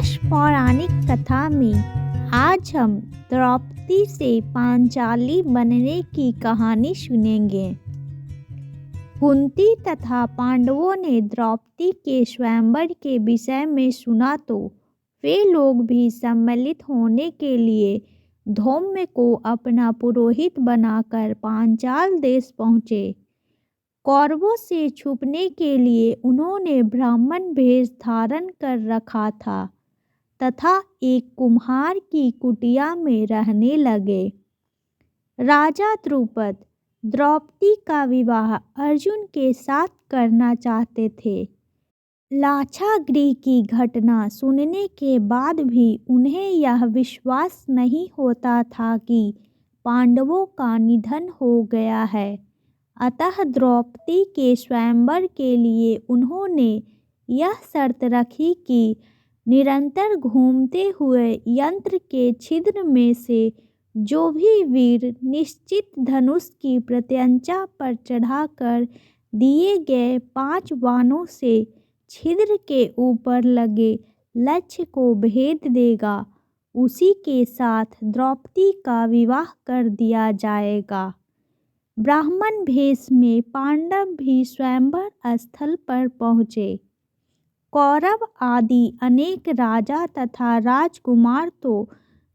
यश पौराणिक कथा में आज हम द्रौपदी से पांचाली बनने की कहानी सुनेंगे। कुंती तथा पांडवों ने द्रौपदी के स्वयंवर के विषय में सुना तो वे लोग भी सम्मिलित होने के लिए धौम्य को अपना पुरोहित बनाकर पांचाल देश पहुँचे। कौरवों से छुपने के लिए उन्होंने ब्राह्मण वेश धारण कर रखा था तथा एक कुम्हार की कुटिया में रहने लगे। राजा द्रुपद द्रौपदी का विवाह अर्जुन के साथ करना चाहते थे। लाक्षागृह की घटना सुनने के बाद भी उन्हें यह विश्वास नहीं होता था कि पांडवों का निधन हो गया है। अतः द्रौपदी के स्वयंवर के लिए उन्होंने यह शर्त रखी कि निरंतर घूमते हुए यंत्र के छिद्र में से जो भी वीर निश्चित धनुष की प्रत्यंचा पर चढ़ाकर दिए गए 5 बाणों से छिद्र के ऊपर लगे लक्ष्य को भेद देगा, उसी के साथ द्रौपदी का विवाह कर दिया जाएगा। ब्राह्मण वेश में पांडव भी स्वयंवर स्थल पर पहुँचे। कौरव आदि अनेक राजा तथा राजकुमार तो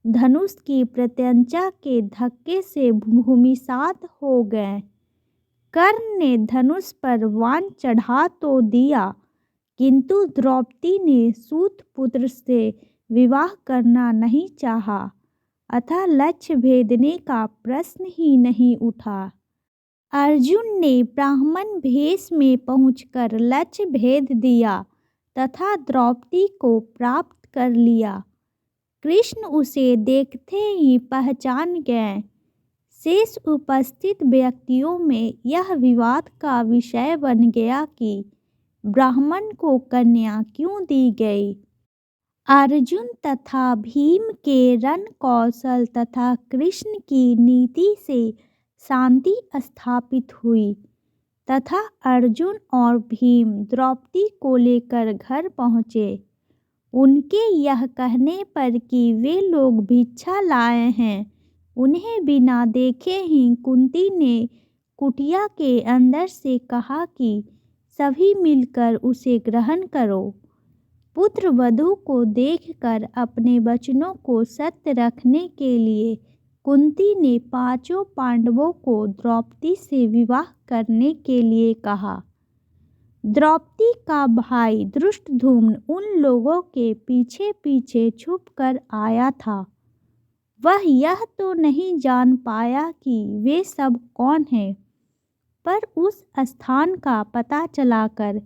धनुष की प्रत्यंचा के धक्के से भूमिसात हो गए। कर्ण ने धनुष पर बाण चढ़ा तो दिया, किंतु द्रौपदी ने सूत पुत्र से विवाह करना नहीं चाहा, अतः लक्ष्य भेदने का प्रश्न ही नहीं उठा। अर्जुन ने ब्राह्मण वेश में पहुंचकर लक्ष्य भेद दिया तथा द्रौपदी को प्राप्त कर लिया। कृष्ण उसे देखते ही पहचान गए। शेष उपस्थित व्यक्तियों में यह विवाद का विषय बन गया कि ब्राह्मण को कन्या क्यों दी गई। अर्जुन तथा भीम के रण कौशल तथा कृष्ण की नीति से शांति स्थापित हुई तथा अर्जुन और भीम द्रौपदी को लेकर घर पहुँचे। उनके यह कहने पर कि वे लोग भिक्षा लाए हैं, उन्हें बिना देखे ही कुंती ने कुटिया के अंदर से कहा कि सभी मिलकर उसे ग्रहण करो। पुत्र वधू को देखकर अपने वचनों को सत्य रखने के लिए कुंती ने 5 पांडवों को द्रौपदी से विवाह करने के लिए कहा। द्रौपदी का भाई धृष्टद्युम्न उन लोगों के पीछे पीछे छुपकर आया था। वह यह तो नहीं जान पाया कि वे सब कौन हैं, पर उस स्थान का पता चलाकर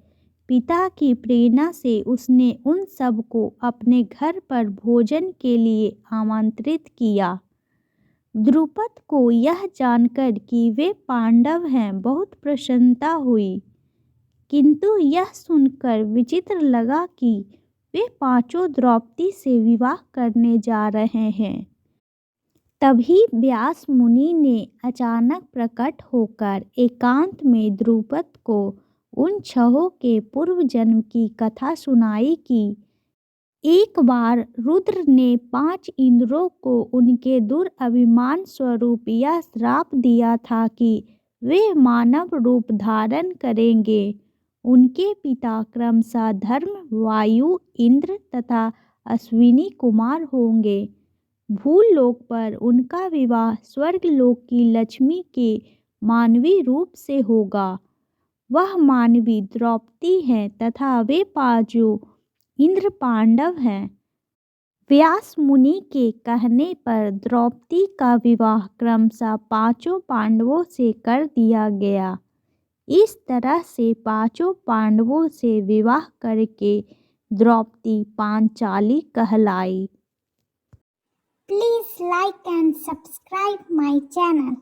पिता की प्रेरणा से उसने उन सब को अपने घर पर भोजन के लिए आमंत्रित किया। द्रुपद को यह जानकर कि वे पांडव हैं बहुत प्रसन्नता हुई, किंतु यह सुनकर विचित्र लगा कि वे 5 द्रौपदी से विवाह करने जा रहे हैं। तभी व्यास मुनि ने अचानक प्रकट होकर एकांत में द्रुपद को उन 6 के पूर्व जन्म की कथा सुनाई कि एक बार रुद्र ने 5 इंद्रों को उनके दुरभिमान स्वरूप यह श्राप दिया था कि वे मानव रूप धारण करेंगे। उनके पिता क्रमशः धर्म, वायु, इंद्र तथा अश्विनी कुमार होंगे। भूलोक पर उनका विवाह स्वर्गलोक की लक्ष्मी के मानवी रूप से होगा। वह मानवी द्रौपदी है तथा वे 5 इंद्र पांडव हैं। व्यास मुनि के कहने पर द्रौपदी का विवाह क्रमशः 5 पांडवों से कर दिया गया। इस तरह से 5 पांडवों से विवाह करके द्रौपदी पांचाली कहलाई। Please like and subscribe my channel.